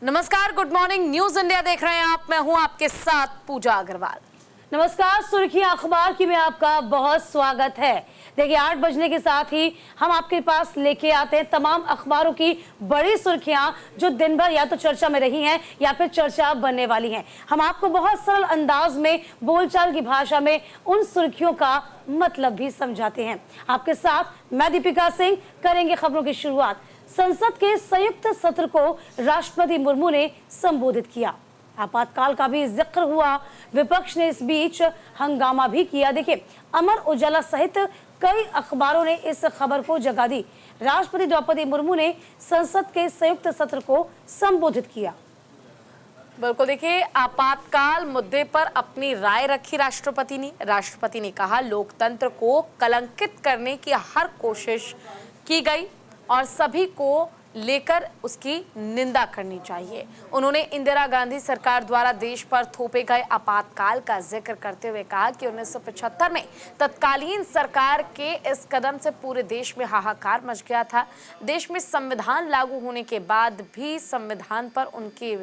नमस्कार, good morning, news India देख रहे हैं आप। मैं हूं आपके साथ पूजा अग्रवाल। नमस्कार, सुर्खियां अखबार की में आपका बहुत स्वागत है। देखिए 8 बजने के साथ ही हम आपके पास लेके आते हैं तमाम अखबारों की बड़ी सुर्खियां जो दिन भर या तो चर्चा में रही हैं या फिर चर्चा बनने वाली हैं। हम आपको बहुत सरल अंदाज में बोलचाल की भाषा में उन सुर्खियों का मतलब भी समझाते हैं। आपके साथ मैं दीपिका सिंह करेंगे खबरों की शुरुआत। संसद के संयुक्त सत्र को राष्ट्रपति मुर्मू ने संबोधित किया। आपातकाल का भी जिक्र हुआ। विपक्ष ने इस बीच हंगामा भी किया। देखिए अमर उजाला सहित कई अखबारों ने इस खबर को जगह दी। राष्ट्रपति द्रौपदी मुर्मू ने संसद के संयुक्त सत्र को संबोधित किया। बिल्कुल, देखिए आपातकाल मुद्दे पर अपनी राय रखी राष्ट्रपति ने कहा लोकतंत्र को कलंकित करने की हर कोशिश की गई और सभी को लेकर उसकी निंदा करनी चाहिए। उन्होंने इंदिरा गांधी सरकार द्वारा देश पर थोपे गए आपातकाल का जिक्र करते हुए कहा कि 1975 में तत्कालीन सरकार के इस कदम से पूरे देश में हाहाकार मच गया था। देश में संविधान लागू होने के बाद भी संविधान पर उनके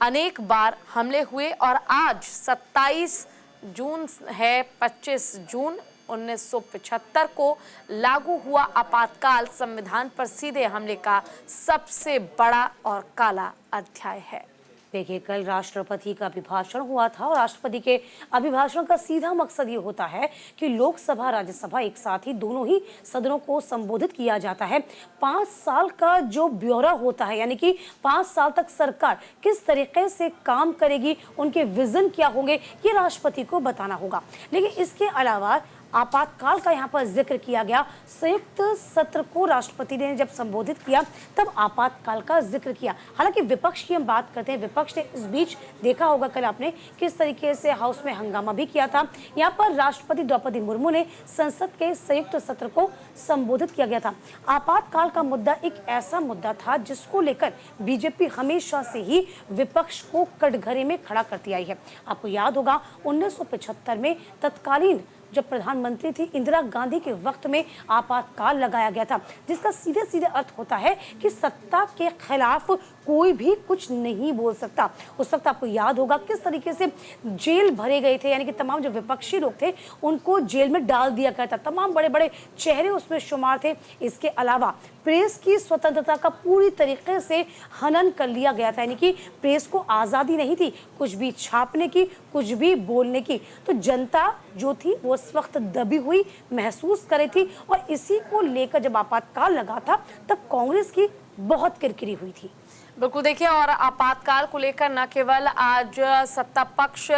अनेक बार हमले हुए और आज 27 जून है, 25 जून 1975 को लागू हुआ आपातकाल संविधान पर सीधे हमले का सबसे बड़ा और काला अध्याय है। देखिए कल राष्ट्रपति का अभिभाषण हुआ था और राष्ट्रपति के अभिभाषण का सीधा मकसद ये होता है कि लोकसभा राज्यसभा एक साथ ही दोनों ही सदनों को संबोधित किया जाता है। 5 साल का जो ब्यौरा होता है, यानी कि 5 साल तक सरकार किस तरीके से काम करेगी, उनके विजन क्या होंगे, ये राष्ट्रपति को बताना होगा। लेकिन इसके अलावा आपातकाल का यहाँ पर जिक्र किया गया। संयुक्त सत्र को राष्ट्रपति ने जब संबोधित किया तब आपातकाल का जिक्र किया। हालांकि विपक्ष की हम बात करते हैं, विपक्ष ने इस बीच देखा होगा कल आपने किस तरीके से हाउस में हंगामा भी किया था। यहाँ पर राष्ट्रपति द्रौपदी मुर्मू ने संसद के संयुक्त सत्र को संबोधित किया गया था। आपातकाल का मुद्दा एक ऐसा मुद्दा था जिसको लेकर बीजेपी हमेशा से ही विपक्ष को कटघरे में खड़ा करती आई है। आपको याद होगा 1975 में तत्कालीन जब प्रधानमंत्री थी इंदिरा गांधी के वक्त में आपातकाल लगाया गया था, जिसका सीधे सीधे अर्थ होता है कि सत्ता के खिलाफ कोई भी कुछ नहीं बोल सकता। उस वक्त आपको याद होगा किस तरीके से जेल भरे गए थे, यानी कि तमाम जो विपक्षी लोग थे उनको जेल में डाल दिया गया था। तमाम बड़े बड़े चेहरे उसमें शुमार थे। इसके अलावा प्रेस की स्वतंत्रता का पूरी तरीके से हनन कर लिया गया था, यानी कि प्रेस को आज़ादी नहीं थी कुछ भी छापने की, कुछ भी बोलने की। तो जनता जो थी वो उस वक्त दबी हुई महसूस कर रही थी और इसी को लेकर जब आपातकाल लगा था तब कांग्रेस की बहुत किरकिरी हुई थी। बिल्कुल, देखिए और आपातकाल को लेकर न केवल आज सत्ता पक्ष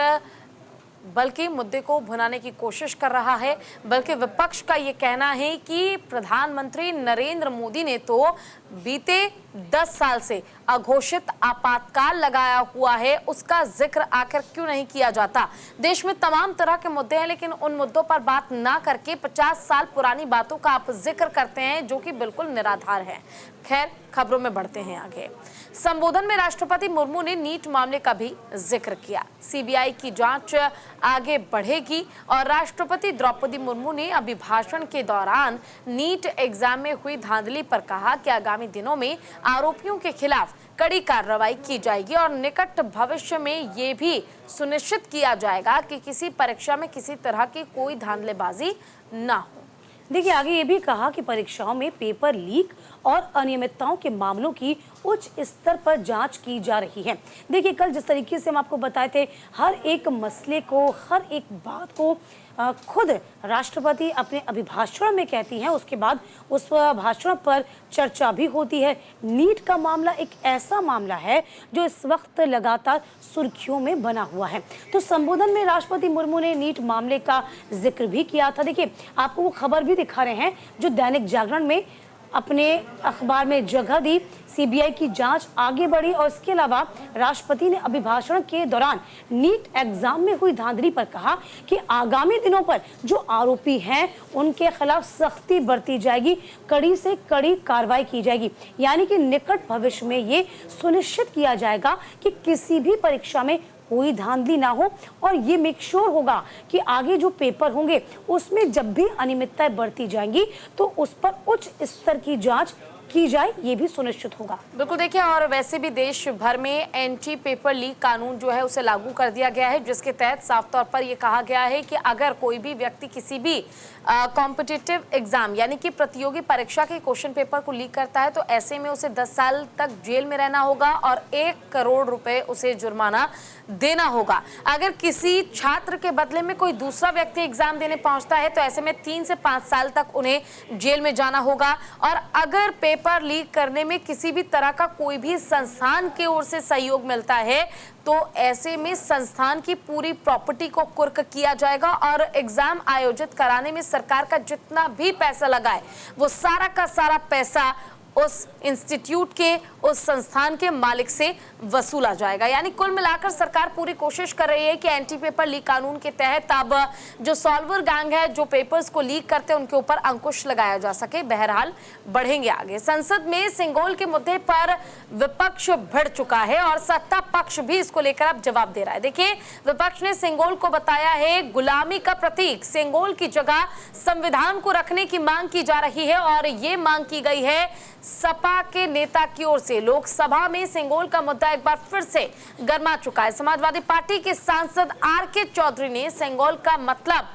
बल्कि मुद्दे को भुनाने की कोशिश कर रहा है, बल्कि विपक्ष का ये कहना है कि प्रधानमंत्री नरेंद्र मोदी ने तो बीते 10 साल से अघोषित आपातकाल लगाया हुआ है, उसका जिक्र आखिर क्यों नहीं किया जाता। देश में तमाम तरह के मुद्दे हैं लेकिन उन मुद्दों पर बात ना करके 50 साल पुरानी बातों का आप जिक्र करते हैं जो कि बिल्कुल निराधार है। खैर, खबरों में बढ़ते हैं आगे। संबोधन में राष्ट्रपति मुर्मू ने नीट मामले का भी जिक्र किया। सीबीआई की जांच आगे बढ़ेगी और राष्ट्रपति द्रौपदी मुर्मू ने अभिभाषण के दौरान नीट एग्जाम में हुई धांधली पर कहा कि आगामी दिनों में आरोपियों के खिलाफ कड़ी कार्रवाई की जाएगी और निकट भविष्य में ये भी सुनिश्चित किया जाएगा कि किसी परीक्षा में किसी तरह की कोई धांधलेबाजी न हो। देखिए आगे ये भी कहा कि परीक्षाओं में पेपर लीक और अनियमितताओं के मामलों की उच्च स्तर पर जांच की जा रही है। देखिए कल जिस तरीके से हम आपको बताए थे, हर एक मसले को, हर एक बात को खुद राष्ट्रपति अपने अभिभाषण में कहती हैं, उसके बाद उस भाषण पर चर्चा भी होती है। नीट का मामला एक ऐसा मामला है जो इस वक्त लगातार सुर्खियों में बना हुआ है। तो संबोधन में राष्ट्रपति मुर्मू ने नीट मामले का जिक्र भी किया था। देखिए आपको वो खबर भी दिखा रहे हैं जो दैनिक जागरण में अपने अखबार में जगह दी। सीबीआई की जांच आगे बढ़ी और इसके अलावा राष्ट्रपति ने अभिभाषण के दौरान नीट एग्जाम में हुई धांधली पर कहा कि आगामी दिनों पर जो आरोपी हैं उनके खिलाफ सख्ती बरती जाएगी, कड़ी से कड़ी कार्रवाई की जाएगी, यानी कि निकट भविष्य में ये सुनिश्चित किया जाएगा कि किसी भी परीक्षा में कोई धांधली ना हो और ये मेक श्योर होगा कि आगे जो पेपर होंगे उसमें जब भी अनियमितताएं बढ़ती जाएंगी तो उस पर उच्च स्तर की जांच की जाए, ये भी सुनिश्चित होगा। बिल्कुल देखिए, और वैसे भी देश भर में एंटी पेपर लीक कानून जो है उसे लागू कर दिया गया है, जिसके तहत साफ तौर पर यह कहा गया है कि अगर कोई भी व्यक्ति किसी भी कॉम्पिटिटिव एग्जाम यानी कि प्रतियोगी परीक्षा के क्वेश्चन पेपर को लीक करता है तो ऐसे में उसे 10 साल तक जेल में रहना होगा और 1 करोड़ रुपए उसे जुर्माना देना होगा। अगर किसी छात्र के बदले में कोई दूसरा व्यक्ति एग्जाम देने पहुंचता है तो ऐसे में 3 से 5 साल तक उन्हें जेल में जाना होगा। और अगर पेपर लीक करने में किसी भी तरह का कोई भी संस्थान की ओर से सहयोग मिलता है तो ऐसे में संस्थान की पूरी प्रॉपर्टी को कुर्क किया जाएगा और एग्जाम आयोजित कराने में सरकार का जितना भी पैसा लगा है वो सारा का सारा पैसा उस इंस्टीट्यूट के, उस संस्थान के मालिक से वसूला जाएगा। यानी कुल मिलाकर सरकार पूरी कोशिश कर रही है कि एंटी पेपर लीक कानून के तहत अब जो सॉल्वर गैंग है, जो पेपर्स को लीक करते हैं, उनके ऊपर अंकुश लगाया जा सके। बहरहाल बढ़ेंगे आगे। संसद में सिंगोल के मुद्दे पर विपक्ष भिड़ चुका है और सत्ता पक्ष भी इसको लेकर अब जवाब दे रहा है। देखिए, विपक्ष ने सिंगोल को बताया है गुलामी का प्रतीक। सिंगोल की जगह संविधान को रखने की मांग की जा रही है और ये मांग की गई है सपा के नेता की ओर से। लोकसभा में सिंगोल का मुद्दा एक बार फिर से गर्मा चुका है। समाजवादी पार्टी के सांसद आर.के. चौधरी ने सिंगोल का मतलब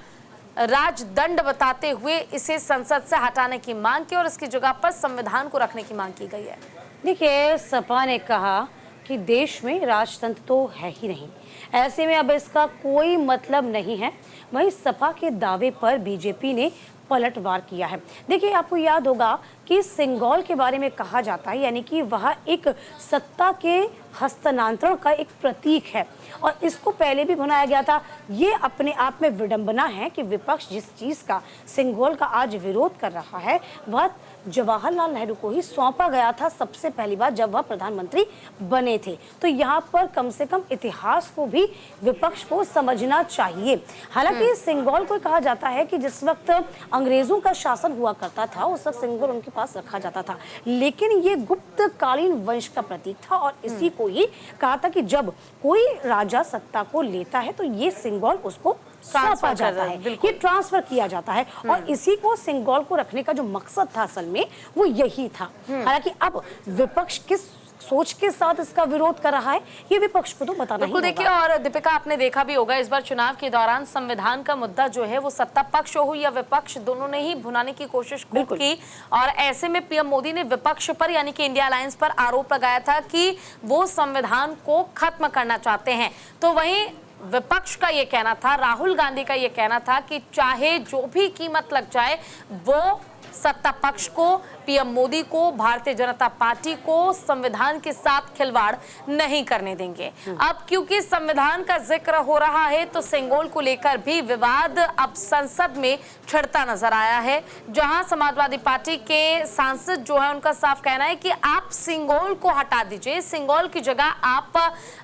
राजदंड बताते हुए इसे संसद से हटाने की मांग की और इसकी जगह पर संविधान को रखने की मांग की गई है। देखिए, सपा ने कहा कि देश में राजतंत्र तो है ही नहीं, ऐसे में अब इसका कोई मतलब नहीं है। वहीं सपा के दावे पर बीजेपी ने पलटवार किया है। देखिए, आपको याद होगा कि सिंगोल के बारे में कहा जाता है यानी कि वह एक सत्ता के हस्तांतरण का एक प्रतीक है और इसको पहले भी बनाया गया था। ये अपने आप में विडंबना है कि विपक्ष जिस चीज़ का सिंगोल का आज विरोध कर रहा है वह जवाहरलाल नेहरू को ही सौंपा गया था सबसे पहली बार जब वह प्रधानमंत्री बने थे। तो यहाँ पर कम से कम इतिहास को भी विपक्ष को समझना चाहिए। हालांकि सिंगोल को कहा जाता है कि जिस वक्त अंग्रेजों का शासन हुआ करता था उस वक्त सिंगोल उनके पास रखा जाता था, लेकिन ये गुप्तकालीन वंश का प्रतीक था और इसी को ही कहा था कि जब कोई राजा सत्ता को लेता है तो ये सिंगोल उसको सौंपा जाता है, ये ट्रांसफर किया जाता है और इसी को सिंगोल को रखने का जो मकसद था असल में वो यही था। हालांकि अब विपक्ष किस सोच के साथ इसका विरोध कर रहा है ये विपक्ष को तो बताना ही होगा। देखिए, और दीपिका, आपने देखा भी होगा इस बार चुनाव के दौरान संविधान का मुद्दा जो है वो सत्ता पक्ष हो या विपक्ष, दोनों ने ही भुनाने की कोशिश की और ऐसे में पीएम मोदी ने विपक्ष पर यानी कि इंडिया अलायंस पर आरोप लगाया था कि वो संविधान को खत्म करना चाहते हैं। तो वहीं विपक्ष का ये कहना था, राहुल गांधी का ये कहना था कि चाहे जो भी कीमत लग जाए वो सत्ता पक्ष को, पीएम मोदी को, भारतीय जनता पार्टी को संविधान के साथ खिलवाड़ नहीं करने देंगे। अब क्योंकि संविधान का जिक्र हो रहा है तो सिंगोल को लेकर भी विवाद अब संसद में छिड़ता नजर आया है, जहां समाजवादी पार्टी के सांसद जो है उनका साफ कहना है कि आप सिंगोल को हटा दीजिए, सिंगोल की जगह आप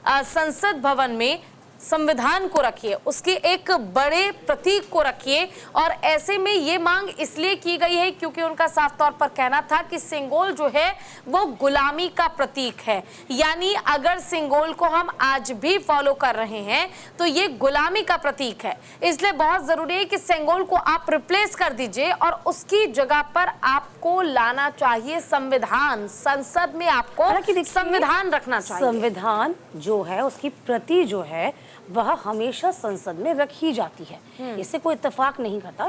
संसद भवन में संविधान को रखिए, उसके एक बड़े प्रतीक को रखिए। और ऐसे में ये मांग इसलिए की गई है क्योंकि उनका साफ तौर पर कहना था कि सिंगोल जो है वो गुलामी का प्रतीक है। यानी अगर सिंगोल को हम आज भी फॉलो कर रहे हैं तो ये गुलामी का प्रतीक है, इसलिए बहुत जरूरी है कि सिंगोल को आप रिप्लेस कर दीजिए और उसकी जगह पर आपको लाना चाहिए संविधान। संसद में आपको संविधान रखना चाहिए। संविधान जो है उसकी प्रति जो है वह हमेशा संसद में रखी जाती है, इससे कोई इत्तेफाक नहीं करता।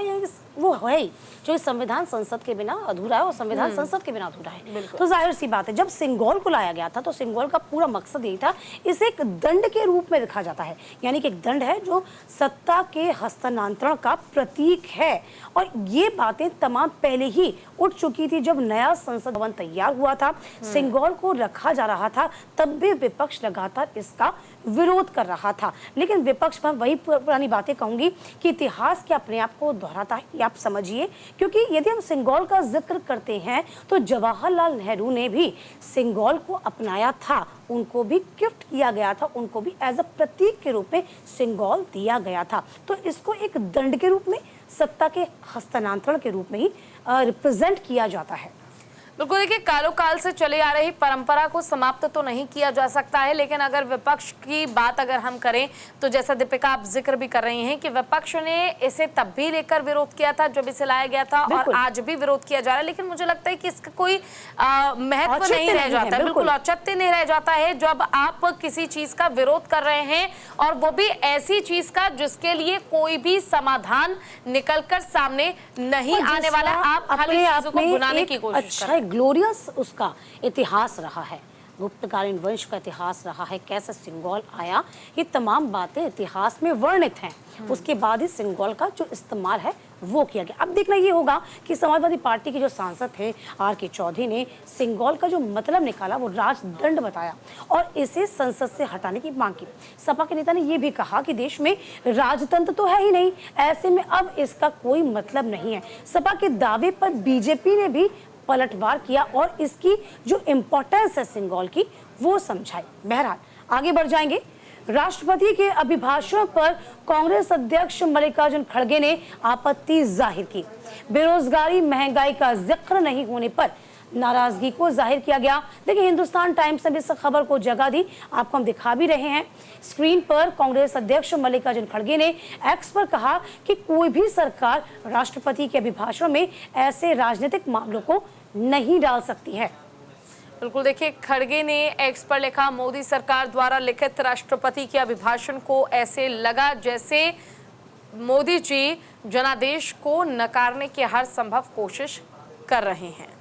वो है ही जो संविधान संसद के बिना अधूरा है और संविधान संसद के बिना अधूरा है। तो जाहिर सी बात है जब सिंगोल को लाया गया था तो सिंगोल का पूरा मकसद यही था, इसे एक दंड के रूप में रखा जाता है, यानी कि एक दंड है जो सत्ता के हस्तांतरण का प्रतीक है। और ये बातें तमाम पहले ही उठ चुकी थी जब नया संसद भवन तैयार हुआ था, सिंगोल को रखा जा रहा था, तब भी विपक्ष लगातार इसका विरोध कर रहा था। लेकिन विपक्ष पर वही पुरानी बातें कहूंगी कि इतिहास के अपने आप को दोहराता है, ये आप समझिए। क्योंकि यदि हम सिंगोल का जिक्र करते हैं तो जवाहरलाल नेहरू ने भी सिंगोल को अपनाया था, उनको भी गिफ्ट किया गया था, उनको भी एज अ प्रतीक के रूप में सिंगोल दिया गया था। तो इसको एक दंड के रूप में, सत्ता के हस्तांतरण के रूप में ही रिप्रेजेंट किया जाता है। बिल्कुल, देखिए कालों काल से चले आ रही परंपरा को समाप्त तो नहीं किया जा सकता है, लेकिन अगर विपक्ष की बात अगर हम करें तो जैसा दीपिका आप जिक्र भी कर रही हैं कि विपक्ष ने इसे तब भी लेकर विरोध किया था जब इसे लाया गया था और आज भी विरोध किया जा रहा है, लेकिन मुझे लगता है कि इसका कोई महत्व नहीं रह जाता है। बिल्कुल औचित्य नहीं रह जाता है जब आप किसी चीज का विरोध कर रहे हैं और वो भी ऐसी चीज का जिसके लिए कोई भी समाधान निकलकर सामने नहीं आने वाला। आप खाली चीजों को बुलाने की कोशिश कर रहे हैं। ग्लोरियस उसका इतिहास रहा है, गुप्तकालीन वंश का इतिहास रहा है, कैसे सिंगोल आया, ये तमाम बातें इतिहास में वर्णित हैं। उसके बाद ही सिंगोल का जो इस्तेमाल है वो किया गया। अब देखना ये होगा कि समाजवादी पार्टी के जो सांसद थे R.K. चौधरी ने सिंगोल का जो मतलब निकाला वो राजदंड बताया और इसे संसद से हटाने की मांग की। सपा के नेता ने ये भी कहा कि देश में राजतंत्र तो है ही नहीं, ऐसे में अब इसका कोई मतलब नहीं है। सपा के दावे पर बीजेपी ने भी पलटवार किया और इसकी जो इम्पोर्टेंस है सिंगोल की वो समझाई। बहरहाल आगे बढ़ जाएंगे। राष्ट्रपति के अभिभाषण पर कांग्रेस अध्यक्ष मल्लिकार्जुन खड़गे ने आपत्ति जाहिर की। बेरोजगारी, महंगाई का जिक्र नहीं होने पर नाराजगी को जाहिर किया गया। देखिए हिंदुस्तान टाइम्स ने इस खबर को जगह दी, आपको हम दिखा भी रहे हैं स्क्रीन पर। कांग्रेस अध्यक्ष मल्लिकार्जुन खड़गे ने एक्स पर कहा कि कोई भी सरकार राष्ट्रपति के अभिभाषण में ऐसे राजनीतिक मामलों को नहीं डाल सकती है। बिल्कुल, देखिए खड़गे ने एक्स पर लिखा, मोदी सरकार द्वारा लिखित राष्ट्रपति के अभिभाषण को ऐसे लगा जैसे मोदी जी जनादेश को नकारने की हर संभव कोशिश कर रहे हैं।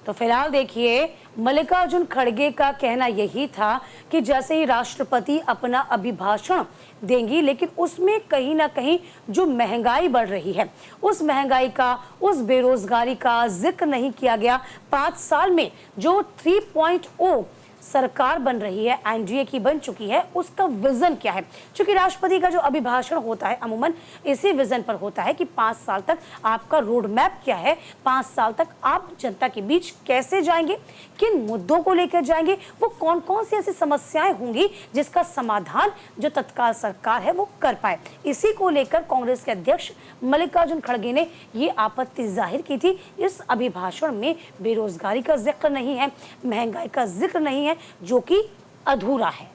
तो फिलहाल देखिए मल्लिकार्जुन खड़गे का कहना यही था कि जैसे ही राष्ट्रपति अपना अभिभाषण देंगी, लेकिन उसमें कहीं ना कहीं जो महंगाई बढ़ रही है उस महंगाई का, उस बेरोजगारी का जिक्र नहीं किया गया। 5 साल में जो 3.0 सरकार बन रही है, एनडीए की बन चुकी है, उसका विजन क्या है। क्योंकि राष्ट्रपति का जो अभिभाषण होता है अमूमन इसी विजन पर होता है कि 5 साल तक आपका रोड मैप क्या है, 5 साल तक आप जनता के बीच कैसे जाएंगे, किन मुद्दों को लेकर जाएंगे, वो कौन कौन सी ऐसी समस्याएं होंगी जिसका समाधान जो तत्काल सरकार है वो कर पाए। इसी को लेकर कांग्रेस के अध्यक्ष मल्लिकार्जुन खड़गे ने ये आपत्ति जाहिर की थी। इस अभिभाषण में बेरोजगारी का जिक्र नहीं है, महंगाई का जिक्र नहीं है, जो कि अधूरा है।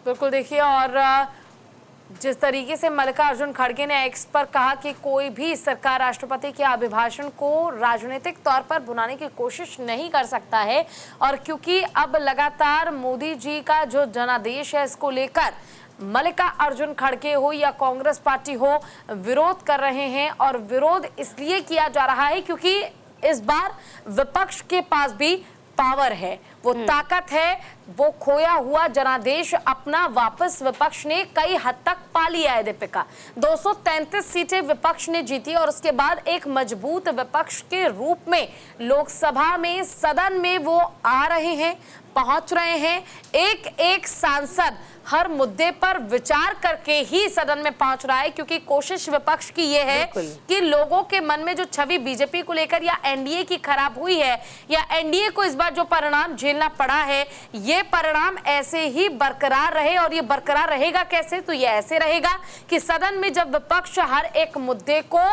बिल्कुल, देखिए और जिस तरीके से मल्लिकार्जुन खड़गे ने एक्स पर कहा कि कोई भी सरकार राष्ट्रपति के अभिभाषण को राजनीतिक तौर पर भुनाने की कोशिश नहीं कर सकता है, और क्योंकि अब लगातार मोदी जी का जो जनादेश है इसको लेकर मल्लिकार्जुन खड़गे हो या कांग्रेस पार्टी हो विरोध कर रहे हैं, और विरोध इसलिए किया जा रहा है क्योंकि इस बार विपक्ष के पास भी पावर है, वो ताकत है, वो खोया हुआ जनादेश अपना वापस विपक्ष ने कई हद तक पा लिया है। दीपिका 233 सीटें विपक्ष ने जीती और उसके बाद एक मजबूत विपक्ष के रूप में लोकसभा में, सदन में वो आ रहे हैं, पहुंच रहे हैं। एक एक सांसद हर मुद्दे पर विचार करके ही सदन में पहुंच रहा है, क्योंकि कोशिश विपक्ष की ये है कि लोगों के मन में जो छवि बीजेपी को लेकर या एनडीए की खराब हुई है, या एनडीए को इस बार जो परिणाम झेलना पड़ा है, ये परिणाम ऐसे ही बरकरार रहे। और ये बरकरार रहेगा कैसे? तो ये ऐसे रहेगा कि सदन में जब विपक्ष हर एक मुद्दे को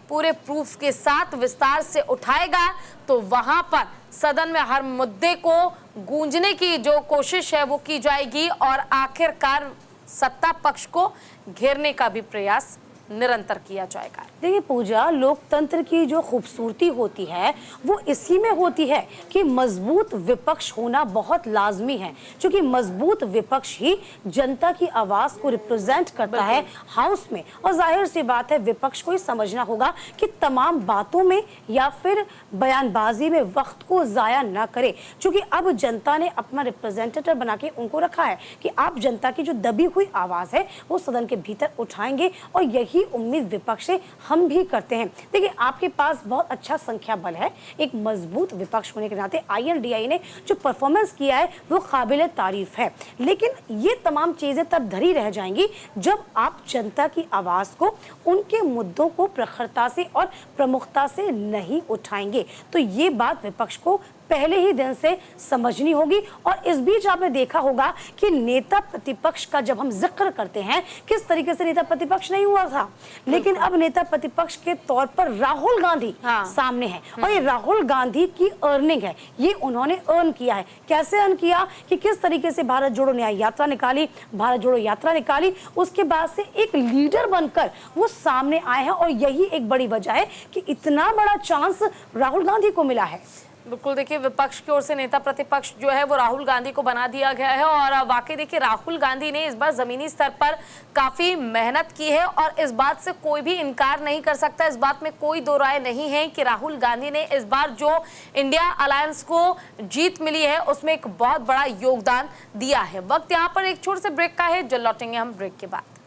पूरे प्रूफ के साथ विस्तार से उठाएगा तो वहां पर सदन में हर मुद्दे को गूंजने की जो कोशिश है वो की जाएगी और आखिरकार सत्ता पक्ष को घेरने का भी प्रयास निरंतर किया जाएगा। देखिए पूजा, लोकतंत्र की जो खूबसूरती होती है वो इसी में होती है कि मजबूत विपक्ष होना बहुत लाजमी है, क्योंकि मजबूत विपक्ष ही जनता की आवाज को रिप्रेजेंट करता है हाउस में। और जाहिर सी बात है विपक्ष को ही समझना होगा कि तमाम बातों में या फिर बयानबाजी में वक्त को जाया ना करे, क्योंकि अब जनता ने अपना रिप्रेजेंटेटिव बना के उनको रखा है कि आप जनता की जो दबी हुई आवाज है वो सदन के भीतर उठाएंगे, और यही उम्मीद विपक्ष से हम भी करते हैं। देखिए आपके पास बहुत अच्छा संख्या बल है, एक मजबूत विपक्ष होने के नाते INDI ने जो परफॉर्मेंस किया है वो काबिल तारीफ है, लेकिन ये तमाम चीजें तब धरी रह जाएंगी जब आप जनता की आवाज को, उनके मुद्दों को प्रखरता से और प्रमुखता से नहीं उठाएंगे। तो ये बात विपक्ष को पहले ही दिन से समझनी होगी। और इस बीच आपने देखा होगा कि नेता प्रतिपक्ष का जब हम जिक्र करते हैं, किस तरीके से नेता प्रतिपक्ष नहीं हुआ था, लेकिन अब नेता प्रतिपक्ष के तौर पर राहुल गांधी सामने है। और ये राहुल गांधी की अर्निंग है, ये उन्होंने अर्न किया है। कैसे अर्न किया कि किस तरीके से भारत जोड़ो न्याय यात्रा निकाली, भारत जोड़ो यात्रा निकाली, उसके बाद से एक लीडर बनकर वो सामने आए हैं। और यही एक बड़ी वजह है कि इतना बड़ा चांस राहुल गांधी को मिला है। बिल्कुल, देखिए विपक्ष की ओर से नेता प्रतिपक्ष जो है वो राहुल गांधी को बना दिया गया है। और वाकई देखिए राहुल गांधी ने इस बार जमीनी स्तर पर काफी मेहनत की है और इस बात से कोई भी इनकार नहीं कर सकता, इस बात में कोई दो राय नहीं है कि राहुल गांधी ने इस बार जो इंडिया अलायंस को जीत मिली है उसमें एक बहुत बड़ा योगदान दिया है। वक्त यहाँ पर एक छोटे से ब्रेक का है, जल्द लौटेंगे हम ब्रेक के बाद।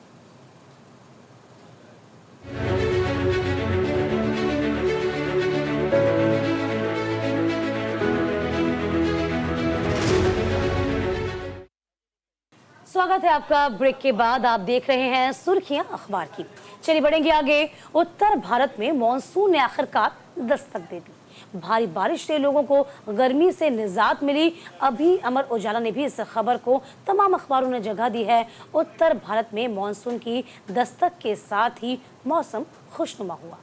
स्वागत है आपका ब्रेक के बाद। आप देख रहे हैं सुर्खियां अखबार की। चलिए बढ़ेंगे आगे। उत्तर भारत में मॉनसून ने आखिरकार दस्तक दे दी। भारी बारिश से लोगों को गर्मी से निजात मिली। अभी अमर उजाला ने भी इस खबर को तमाम अखबारों ने जगह दी है। उत्तर भारत में मॉनसून की दस्तक के साथ ही मौसम खुशनुमा हुआ।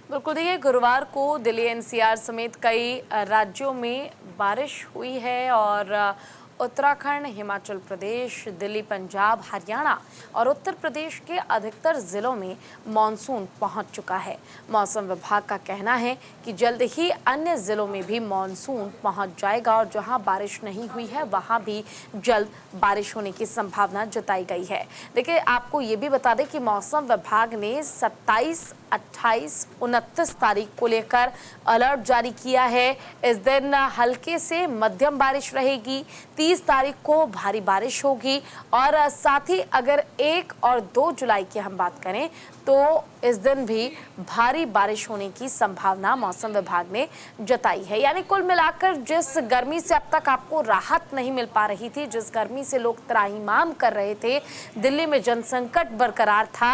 बिल्कुल, देखिए गुरुवार को दिल्ली एनसीआर समेत कई राज्यों में बारिश हुई है और उत्तराखंड, हिमाचल प्रदेश, दिल्ली, पंजाब, हरियाणा और उत्तर प्रदेश के अधिकतर जिलों में मॉनसून पहुंच चुका है। मौसम विभाग का कहना है कि जल्द ही अन्य जिलों में भी मॉनसून पहुंच जाएगा और जहां बारिश नहीं हुई है वहां भी जल्द बारिश होने की संभावना जताई गई है। देखिए आपको ये भी बता दें कि मौसम विभाग ने 27, 28, 29 तारीख को लेकर अलर्ट जारी किया है। इस दिन हल्के से मध्यम बारिश रहेगी। 30 तारीख को भारी बारिश होगी और साथ ही अगर 1 और 2 जुलाई की हम बात करें तो इस दिन भी भारी बारिश होने की संभावना मौसम विभाग ने जताई है। यानी कुल मिलाकर जिस गर्मी से अब तक आपको राहत नहीं मिल पा रही थी, जिस गर्मी से लोग त्राहिमाम कर रहे थे, दिल्ली में जनसंकट बरकरार था,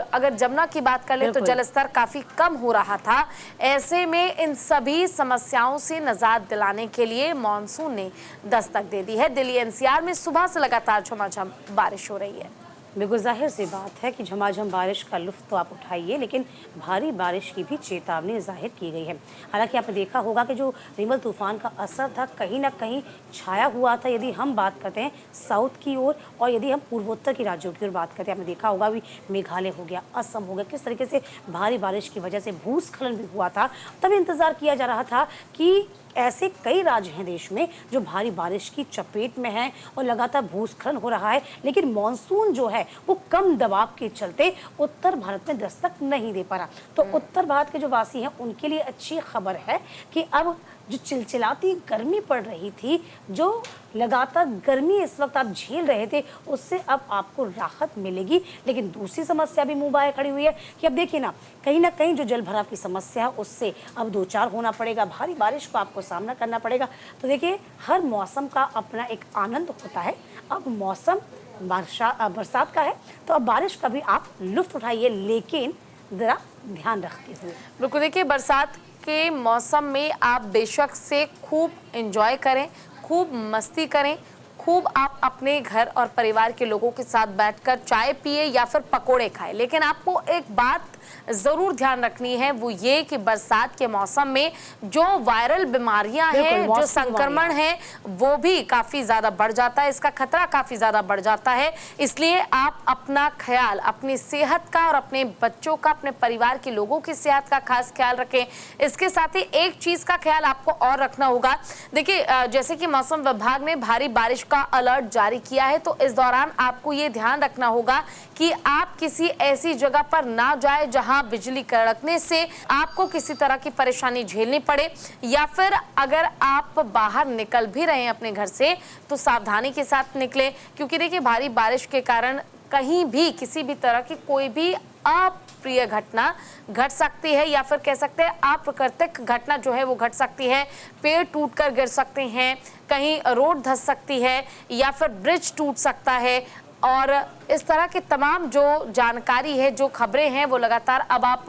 अगर जमुना की बात कर ले तो जलस्तर काफी कम हो रहा था। ऐसे में इन सभी समस्याओं से निजात दिलाने के लिए मॉनसून ने दस्तक दे दी है। दिल्ली एनसीआर में सुबह से लगातार झमाझम बारिश हो रही है। बिल्कुल जाहिर सी बात है कि झमाझम बारिश का लुत्फ तो आप उठाइए, लेकिन भारी बारिश की भी चेतावनी जाहिर की गई है। हालांकि आपने देखा होगा कि जो रिमल तूफान का असर था कहीं ना कहीं छाया हुआ था। यदि हम बात करते हैं साउथ की ओर और यदि हम पूर्वोत्तर के राज्यों की ओर बात करते हैं, आपने देखा होगा भी मेघालय हो गया, असम हो गया, किस तरीके से भारी बारिश की वजह से भूस्खलन भी हुआ था। तब इंतजार किया जा रहा था कि ऐसे कई राज्य हैं देश में जो भारी बारिश की चपेट में हैं और लगातार भूस्खलन हो रहा है, लेकिन मॉनसून जो है वो कम दबाव के चलते उत्तर भारत में दस्तक नहीं दे पा रहा। तो उत्तर भारत के जो वासी हैं उनके लिए अच्छी खबर है कि अब जो चिलचिलाती गर्मी पड़ रही थी, जो लगातार गर्मी इस वक्त आप झेल रहे थे, उससे अब आपको राहत मिलेगी। लेकिन दूसरी समस्या भी मुंह बाए खड़ी हुई है कि अब देखिए ना कहीं जो जल भराव की समस्या है उससे अब दो चार होना पड़ेगा, भारी बारिश को आपको सामना करना पड़ेगा। तो देखिए हर मौसम का अपना एक आनंद होता है। अब मौसम बरसात का है तो अब बारिश का भी आप लुत्फ उठाइए, लेकिन ज़रा ध्यान रखते हुए। बिल्कुल, देखिए बरसात के मौसम में आप बेशक से खूब एंजॉय करें, खूब मस्ती करें, खूब आप अपने घर और परिवार के लोगों के साथ बैठकर चाय पिए या फिर पकोड़े खाएं। लेकिन आपको एक बात जरूर ध्यान रखनी है, वो ये कि बरसात के मौसम में जो वायरल बीमारियां हैं, जो संक्रमण है, वो भी काफी ज्यादा बढ़ जाता है, इसका खतरा काफी ज्यादा बढ़ जाता है। इसलिए आप अपना ख्याल, अपनी सेहत का और अपने बच्चों का, अपने परिवार के लोगों की सेहत का खास ख्याल रखें। इसके साथ ही एक चीज का ख्याल आपको और रखना होगा। देखिए जैसे कि मौसम विभाग ने भारी बारिश का अलर्ट जारी किया है, तो इस दौरान आपको ये ध्यान रखना होगा कि आप किसी ऐसी जगह पर ना जाए जहां बिजली कड़कने से आपको किसी तरह की परेशानी झेलनी पड़े, या फिर अगर आप बाहर निकल भी रहे हैं अपने घर से तो सावधानी के साथ निकले, क्योंकि देखिए भारी बारिश के कारण कहीं भी किसी भी तरह की कोई भी अप्रिय घटना घट सकती है, या फिर कह सकते हैं अप्राकृतिक घटना जो है वो घट सकती है। पेड़ टूटकर गिर सकते हैं, कहीं रोड धंस सकती है, या फिर ब्रिज टूट सकता है। और इस तरह के तमाम जो जानकारी है, जो खबरें हैं, वो लगातार अब आप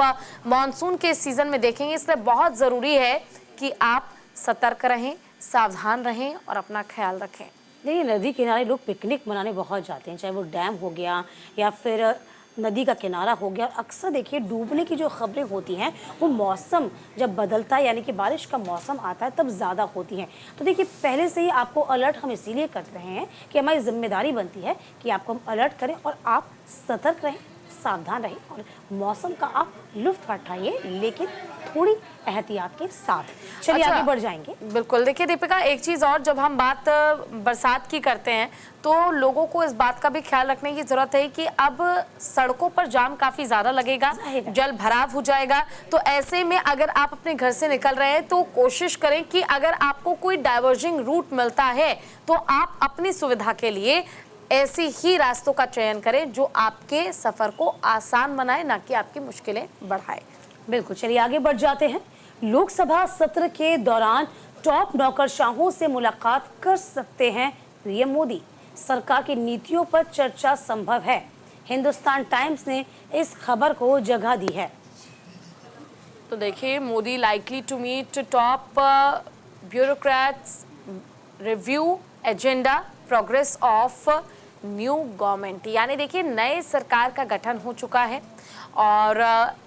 मानसून के सीजन में देखेंगे। इसलिए बहुत ज़रूरी है कि आप सतर्क रहें, सावधान रहें और अपना ख्याल रखें। देखिए, नदी किनारे लोग पिकनिक मनाने बहुत जाते हैं, चाहे वो डैम हो गया या फिर नदी का किनारा हो गया। अक्सर देखिए डूबने की जो खबरें होती हैं वो मौसम जब बदलता है, यानी कि बारिश का मौसम आता है, तब ज़्यादा होती हैं। तो देखिए, पहले से ही आपको अलर्ट हम इसीलिए कर रहे हैं कि हमारी जिम्मेदारी बनती है कि आपको हम अलर्ट करें और आप सतर्क रहें, सावधान रहें और मौसम का आप लुत्फ उठाइए, लेकिन थोड़ी एहतियात के साथ। चलिए आगे बढ़ जाएंगे। बिल्कुल, देखिए दीपिका, एक चीज़ और, जब हम बात बरसात की करते हैं तो लोगों को इस बात का भी ख्याल रखने की ज़रूरत है कि अब सड़कों पर जाम काफ़ी ज़्यादा लगेगा, जल भराव हो जाएगा। तो ऐसे में अगर आप अपने घर से निकल रहे हैं तो कोशिश करें कि अगर आपको कोई डाइवर्जिंग रूट मिलता है तो आप अपनी सुविधा के लिए ऐसे ही रास्तों का चयन करें जो आपके सफ़र को आसान बनाए, ना कि आपकी मुश्किलें बढ़ाए। बिल्कुल, चलिए आगे बढ़ जाते हैं। लोकसभा सत्र के दौरान टॉप नौकरशाहों से मुलाकात कर सकते हैं पीएम मोदी। सरकार की नीतियों पर चर्चा संभव है। हिंदुस्तान टाइम्स ने इस खबर को जगह दी है। तो देखिए, Modi likely to meet top bureaucrats, review agenda, progress of new government. यानी देखिए, नए सरकार का गठन हो चुका है और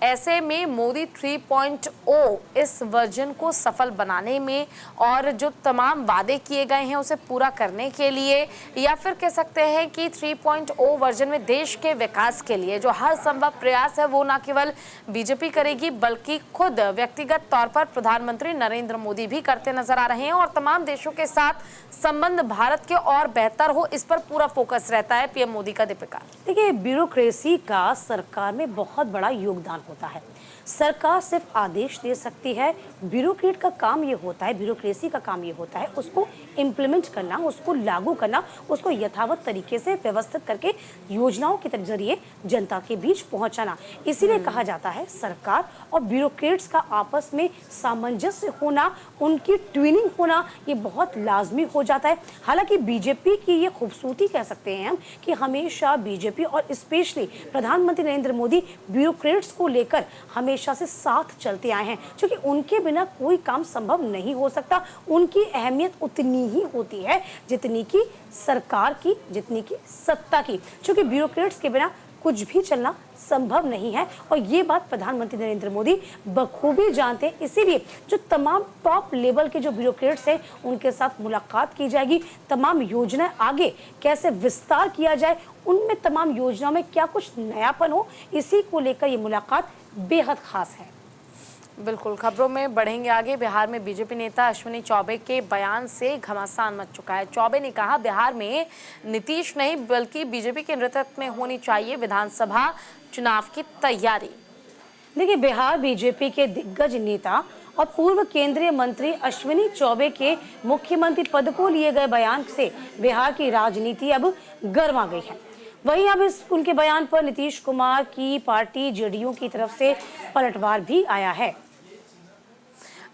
ऐसे में मोदी 3.0 इस वर्जन को सफल बनाने में और जो तमाम वादे किए गए हैं उसे पूरा करने के लिए, या फिर कह सकते हैं कि 3.0 वर्जन में देश के विकास के लिए जो हर संभव प्रयास है वो न केवल बीजेपी करेगी बल्कि खुद व्यक्तिगत तौर पर प्रधानमंत्री नरेंद्र मोदी भी करते नजर आ रहे हैं। और तमाम देशों के साथ संबंध भारत के और बेहतर हो, इस पर पूरा फोकस रहता है पीएम मोदी का। दीपिका, देखिए, ब्यूरोक्रेसी का सरकार में बहुत बड़ा योगदान होता है। सरकार सिर्फ आदेश दे सकती है, ब्यूरोक्रेट का काम ये होता है, ब्यूरोक्रेसी का काम ये होता है उसको इम्प्लीमेंट करना, उसको लागू करना, उसको यथावत तरीके से व्यवस्थित करके योजनाओं के जरिए जनता के बीच पहुंचाना। इसीलिए कहा जाता है सरकार और ब्यूरोक्रेट्स का आपस में सामंजस्य होना, उनकी ट्विनिंग होना ये बहुत लाजमी हो जाता है। हालांकि बीजेपी की ये खूबसूरती कह सकते हैं हम कि हमेशा बीजेपी और स्पेशली प्रधानमंत्री नरेंद्र मोदी ब्यूरोक्रेट्स को लेकर हमेशा से साथ चलते आए हैं, क्योंकि उनके बिना कोई काम संभव नहीं हो सकता। उनकी अहमियत उतनी ही होती है जितनी की सरकार की, जितनी की सत्ता की, क्योंकि ब्यूरोक्रेट्स के बिना कुछ भी चलना संभव नहीं है और ये बात प्रधानमंत्री नरेंद्र मोदी बखूबी जानते हैं। इसीलिए जो तमाम टॉप लेवल के जो ब्यूरोक्रेट्स हैं उनके साथ मुलाकात की जाएगी, तमाम योजनाएं आगे कैसे विस्तार किया जाए, उनमें तमाम योजनाओं में क्या कुछ नयापन हो, इसी को लेकर ये मुलाकात बेहद खास है। बिल्कुल, खबरों में बढ़ेंगे आगे। बिहार में बीजेपी नेता अश्विनी चौबे के बयान से घमासान मच चुका है। चौबे ने कहा, बिहार में नीतीश नहीं बल्कि बीजेपी के नेतृत्व में होनी चाहिए विधानसभा चुनाव की तैयारी। देखिए, बिहार बीजेपी के दिग्गज नेता और पूर्व केंद्रीय मंत्री अश्विनी चौबे के मुख्यमंत्री पद को लिए गए बयान से बिहार की राजनीति अब गर्मा गई है। वहीं अब उनके बयान पर नीतीश कुमार की पार्टी जेडीयू की तरफ से पलटवार भी आया है।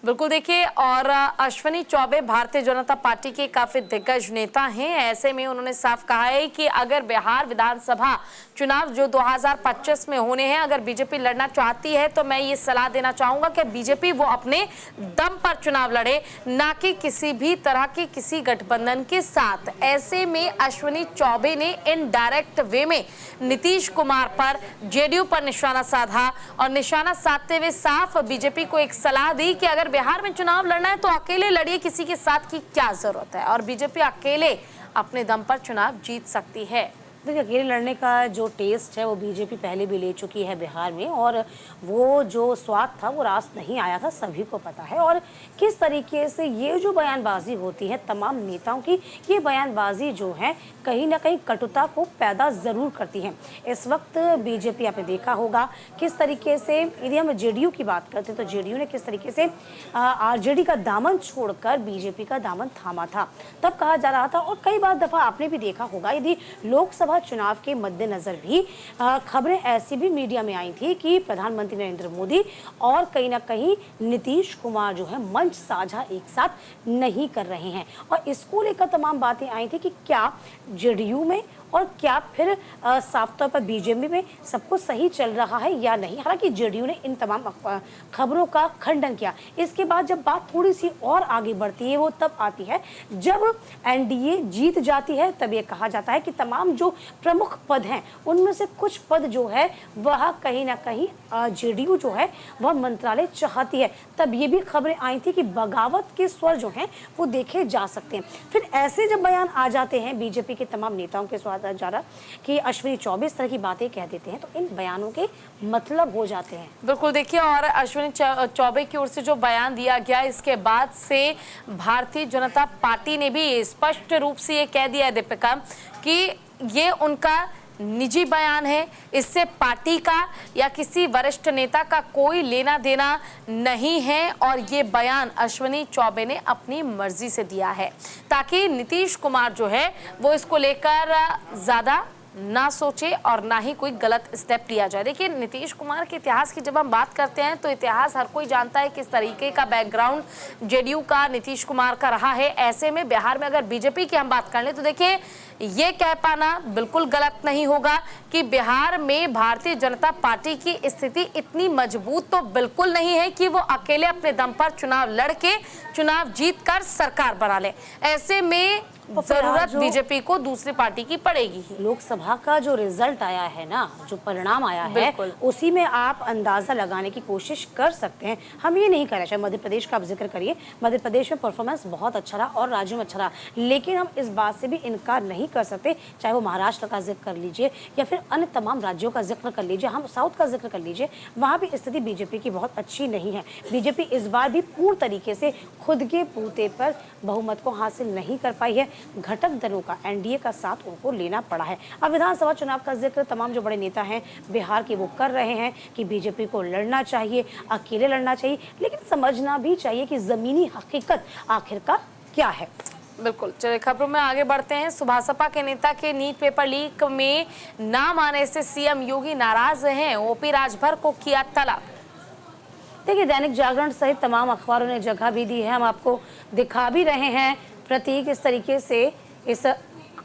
बिल्कुल, देखिए, और अश्विनी चौबे भारतीय जनता पार्टी के काफी दिग्गज नेता हैं। ऐसे में उन्होंने साफ कहा है कि अगर बिहार विधानसभा चुनाव जो 2025 में होने हैं, अगर बीजेपी लड़ना चाहती है तो मैं ये सलाह देना चाहूंगा कि बीजेपी वो अपने दम पर चुनाव लड़े, ना कि किसी भी तरह के किसी गठबंधन के साथ। ऐसे में अश्विनी चौबे ने इनडायरेक्ट वे में नीतीश कुमार पर, जेडीयू पर निशाना साधा और निशाना साधते हुए साफ बीजेपी को एक सलाह दी कि अगर बिहार में चुनाव लड़ना है तो अकेले लड़िए, किसी के साथ की क्या जरूरत है, और बीजेपी अकेले अपने दम पर चुनाव जीत सकती है। देखिए, अकेले लड़ने का जो टेस्ट है वो बीजेपी पहले भी ले चुकी है बिहार में, और वो जो स्वाद था वो रास नहीं आया था, सभी को पता है। और किस तरीके से ये जो बयानबाजी होती है तमाम नेताओं की, ये बयानबाजी जो है कहीं ना कहीं कटुता को पैदा ज़रूर करती है। इस वक्त बीजेपी आपने देखा होगा किस तरीके से, यदि हम जेडीयू की बात करते हैं तो जेडीयू ने किस तरीके से आरजेडी का दामन छोड़कर बीजेपी का दामन थामा था, तब कहा जा रहा था। और कई बार दफ़ा आपने भी देखा होगा, यदि लोकसभा चुनाव के मद्देनजर भी खबरें ऐसी भी मीडिया में आई थी कि प्रधानमंत्री नरेंद्र मोदी और कहीं ना कहीं नीतीश कुमार जो है मंच साझा एक साथ नहीं कर रहे हैं, और इसको लेकर तमाम बातें आई थी कि क्या जेडीयू में और क्या फिर साफ तौर पर बीजेपी में सब कुछ सही चल रहा है या नहीं। हालांकि जेडीयू ने इन तमाम खबरों का खंडन किया। इसके बाद जब बात थोड़ी सी और आगे बढ़ती है वो तब आती है जब एनडीए जीत जाती है। तब ये कहा जाता है कि तमाम जो प्रमुख पद हैं उनमें से कुछ पद जो है वह कहीं ना कहीं जेडीयू जो है वह मंत्रालय चाहती है। तब ये भी खबरें आई थी कि बगावत के स्वर जो हैं वो देखे जा सकते हैं। फिर ऐसे जब बयान आ जाते हैं बीजेपी के तमाम नेताओं के स्वाद जा रहा कि अश्विनी चौबे इस तरह की बातें कह देते हैं तो इन बयानों के मतलब हो जाते हैं। बिल्कुल, देखिए, और अश्विनी चौबे की ओर से जो बयान दिया गया इसके बाद से भारतीय जनता पार्टी ने भी स्पष्ट रूप से ये कह दिया है दीपिका कि ये उनका निजी बयान है, इससे पार्टी का या किसी वरिष्ठ नेता का कोई लेना देना नहीं है और ये बयान अश्विनी चौबे ने अपनी मर्जी से दिया है ताकि नीतीश कुमार जो है वो इसको लेकर ज़्यादा ना सोचे और ना ही कोई गलत स्टेप लिया जाए। देखिए, नीतीश कुमार के इतिहास की जब हम बात करते हैं तो इतिहास हर कोई जानता है किस तरीके का बैकग्राउंड जेडीयू का नीतीश कुमार का रहा है। ऐसे में बिहार में अगर बीजेपी की हम बात कर लें तो देखिए ये कह पाना बिल्कुल गलत नहीं होगा कि बिहार में भारतीय जनता पार्टी की स्थिति इतनी मजबूत तो बिल्कुल नहीं है कि वो अकेले अपने दम पर चुनाव लड़के चुनाव जीत कर सरकार बना ले। ऐसे में जरूरत बीजेपी को दूसरी पार्टी की पड़ेगी ही। लोकसभा का जो रिजल्ट आया है ना, जो परिणाम आया है, उसी में आप अंदाजा लगाने की कोशिश कर सकते हैं। हम ये नहीं कर रहे, चाहे मध्य प्रदेश का आप जिक्र करिए, मध्य प्रदेश में परफॉर्मेंस बहुत अच्छा रहा और राज्यों में अच्छा रहा, लेकिन हम इस बात से भी इनकार नहीं कर सकते, चाहे वो महाराष्ट्र का जिक्र कर लीजिए या फिर अन्य तमाम राज्यों का जिक्र कर लीजिए, हम साउथ का जिक्र कर लीजिए, वहाँ भी स्थिति बीजेपी की बहुत अच्छी नहीं है। बीजेपी इस बार भी पूर्ण तरीके से खुद के बूते पर बहुमत को हासिल नहीं कर पाई है। घटक दलों का, एनडीए का साथ उनको लेना पड़ा है। अब विधानसभा चुनाव का जिक्र तमाम जो बड़े नेता हैं बिहार के वो कर रहे हैं कि बीजेपी को लड़ना चाहिए, अकेले लड़ना चाहिए, लेकिन समझना भी चाहिए कि जमीनी हकीकत आखिरकार क्या है। बिल्कुल, चलिए खबरों में आगे बढ़ते हैं। सुभासपा के नेता के नीट पेपर लीक में नाम आने से सीएम योगी नाराज हैं, ओपी राजभर को किया तलब। देखिए, दैनिक जागरण सहित तमाम अखबारों ने जगह भी दी है, हम आपको दिखा भी रहे हैं प्रतीक। इस तरीके से इस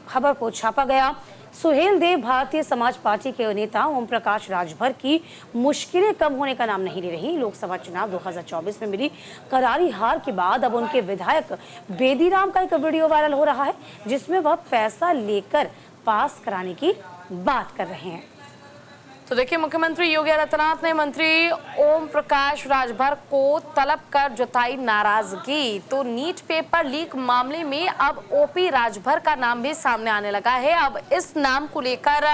खबर को छापा गया। सुहेल देव भारतीय समाज पार्टी के नेता ओम प्रकाश राजभर की मुश्किलें कम होने का नाम नहीं ले रही। लोकसभा चुनाव 2024 में मिली करारी हार के बाद अब उनके विधायक बेदीराम का एक वीडियो वायरल हो रहा है जिसमें वह पैसा लेकर पास कराने की बात कर रहे हैं। तो देखिए, मुख्यमंत्री योगी आदित्यनाथ ने मंत्री ओम प्रकाश राजभर को तलब कर जताई नाराजगी। तो नीट पेपर लीक मामले में अब ओपी राजभर का नाम भी सामने आने लगा है। अब इस नाम को लेकर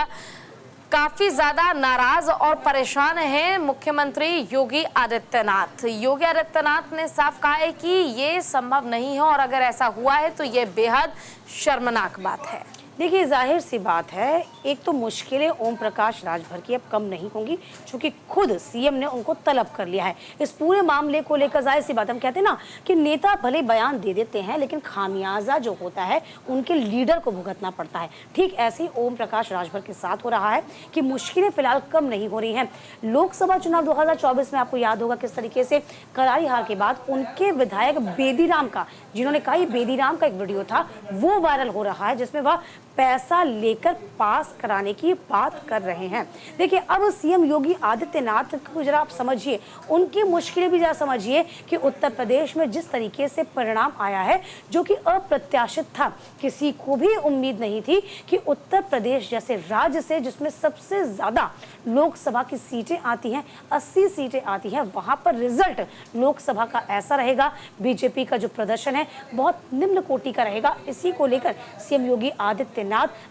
काफी ज्यादा नाराज और परेशान हैं मुख्यमंत्री योगी आदित्यनाथ। योगी आदित्यनाथ ने साफ कहा है कि ये संभव नहीं है और अगर ऐसा हुआ है तो ये बेहद शर्मनाक बात है। देखिए, जाहिर सी बात है, एक तो मुश्किलें ओम प्रकाश राजभर की अब कम नहीं होंगी क्योंकि खुद सीएम ने उनको तलब कर लिया है। इस पूरे मामले को लेकर जाहिर सी बात, हम कहते हैं ना कि नेता भले बयान दे देते हैं लेकिन खामियाजा जो होता है उनके लीडर को भुगतना पड़ता है। ठीक ऐसे ही ओम प्रकाश राजभर के साथ हो रहा है कि मुश्किलें फिलहाल कम नहीं हो रही हैं। लोकसभा चुनाव 2024 में आपको याद होगा किस तरीके से करारी हार के बाद उनके विधायक बेदीराम का, जिन्होंने कहा ये बेदीराम का एक वीडियो था, वो वायरल हो रहा है जिसमें वह पैसा लेकर पास कराने की बात कर रहे हैं। देखिए, अब सीएम योगी आदित्यनाथ को जरा आप समझिए, उनकी मुश्किलें भी जरा समझिए कि उत्तर प्रदेश में जिस तरीके से परिणाम आया है जो कि अप्रत्याशित था, किसी को भी उम्मीद नहीं थी कि उत्तर प्रदेश जैसे राज्य से जिसमें सबसे ज्यादा लोकसभा की सीटें आती हैं, 80 सीटें आती हैं, वहां पर रिजल्ट लोकसभा का ऐसा रहेगा, बीजेपी का जो प्रदर्शन है बहुत निम्न कोटि का रहेगा। इसी को लेकर सीएम योगी आदित्यनाथ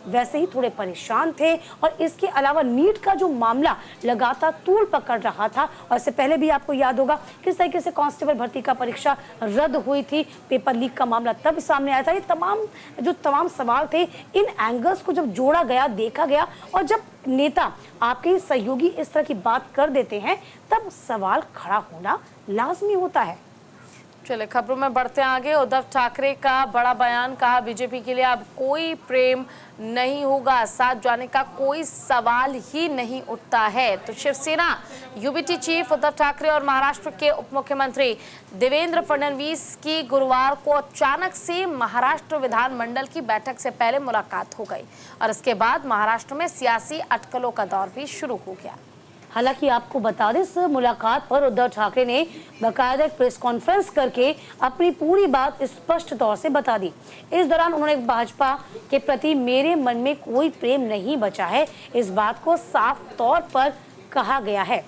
वैसे ही थोड़े परेशान थे और इसके अलावा नीट का जो मामला लगातार तूल पकड़ रहा था, और इससे पहले भी आपको याद होगा किस तरीके से कांस्टेबल भर्ती का परीक्षा रद्द हुई थी, पेपर लीक का मामला तब सामने आया था। ये तमाम सवाल थे, इन एंगल्स को जब जोड़ा गया, देखा गया, और जब नेता आपके सहयोगी इस तरह की बात कर देते हैं तब सवाल खड़ा होना लाजमी होता है। चले खबरों में बढ़ते हैं आगे। उद्धव ठाकरे का बड़ा बयान, कहा बीजेपी के लिए अब कोई प्रेम नहीं होगा, साथ जाने का कोई सवाल ही नहीं उठता है। तो शिवसेना यूबीटी चीफ उद्धव ठाकरे और महाराष्ट्र के उप मुख्यमंत्री देवेंद्र फडणवीस की गुरुवार को अचानक से महाराष्ट्र विधानमंडल की बैठक से पहले मुलाकात हो गई और इसके बाद महाराष्ट्र में सियासी अटकलों का दौर भी शुरू हो गया। हालांकि आपको बता दें, इस मुलाकात पर उद्धव ठाकरे ने बाकायदा एक प्रेस कॉन्फ्रेंस करके अपनी पूरी बात स्पष्ट तौर से बता दी। इस दौरान उन्होंने भाजपा के प्रति मेरे मन में कोई प्रेम नहीं बचा है, इस बात को साफ तौर पर कहा गया है।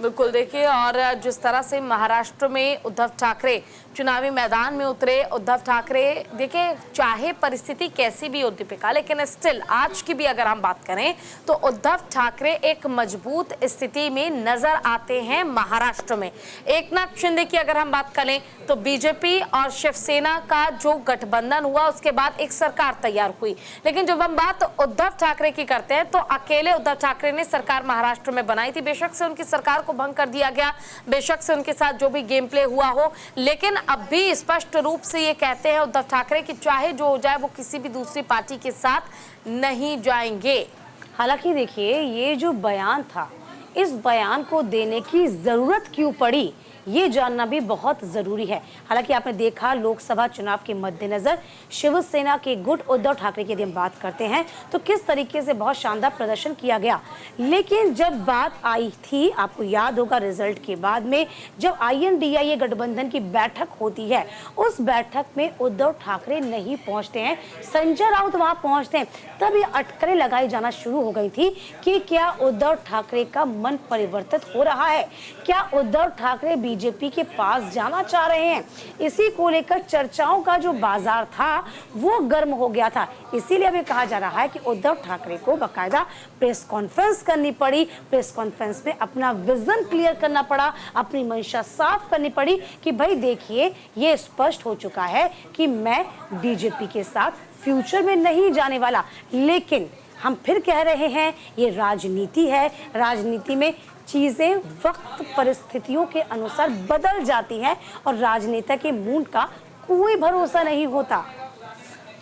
बिल्कुल देखिए, और जिस तरह से महाराष्ट्र में उद्धव ठाकरे चुनावी मैदान में उतरे, उद्धव ठाकरे देखिए चाहे परिस्थिति कैसी भी हो दीपिका, लेकिन स्टिल आज की भी अगर हम बात करें तो उद्धव ठाकरे एक मजबूत स्थिति में नजर आते हैं महाराष्ट्र में। एकनाथ शिंदे की अगर हम बात करें तो बीजेपी और शिवसेना का जो गठबंधन हुआ उसके बाद एक सरकार तैयार हुई, लेकिन जब हम बात उद्धव ठाकरे की करते हैं तो अकेले उद्धव ठाकरे ने सरकार महाराष्ट्र में बनाई थी। बेशक से उनकी सरकार को भंग कर दिया गया, बेशक से उनके साथ जो भी गेम प्ले हुआ हो, लेकिन अब भी स्पष्ट रूप से ये कहते हैं उद्धव ठाकरे कि चाहे जो हो जाए वो किसी भी दूसरी पार्टी के साथ नहीं जाएंगे। हालांकि देखिए, ये जो बयान था, इस बयान को देने की जरूरत क्यों पड़ी ये जानना भी बहुत जरूरी है। हालांकि आपने देखा, लोकसभा चुनाव के मद्देनजर शिवसेना के गुट उद्धव ठाकरे की यदि हम बात करते हैं तो किस तरीके से बहुत शानदार प्रदर्शन किया गया, लेकिन जब बात आई थी, आपको याद होगा रिजल्ट के बाद में जब INDIA गठबंधन की बैठक होती है, उस बैठक में उद्धव ठाकरे नहीं पहुंचते हैं, संजय राउत वहां पहुंचते हैं, तब ये अटकलें लगाई जाना शुरू हो गई थी कि क्या उद्धव ठाकरे का मन परिवर्तित हो रहा है, क्या उद्धव ठाकरे बीजेपी के पास जाना चाह रहे हैं। इसी को लेकर चर्चाओं का जो बाजार था वो गर्म हो गया था। इसीलिए अभी कहा जा रहा है कि उद्धव ठाकरे को बाकायदा प्रेस कॉन्फ्रेंस करनी पड़ी, प्रेस कॉन्फ्रेंस में अपना विजन क्लियर करना पड़ा, अपनी मंशा साफ करनी पड़ी कि भाई देखिए, ये स्पष्ट हो चुका है कि मैं बीजेपी के साथ फ्यूचर में नहीं जाने वाला, लेकिन हम फिर कह रहे हैं ये राजनीति है, राजनीति में चीजें वक्त परिस्थितियों के अनुसार बदल जाती हैं और राजनेता के मूड का कोई भरोसा नहीं होता।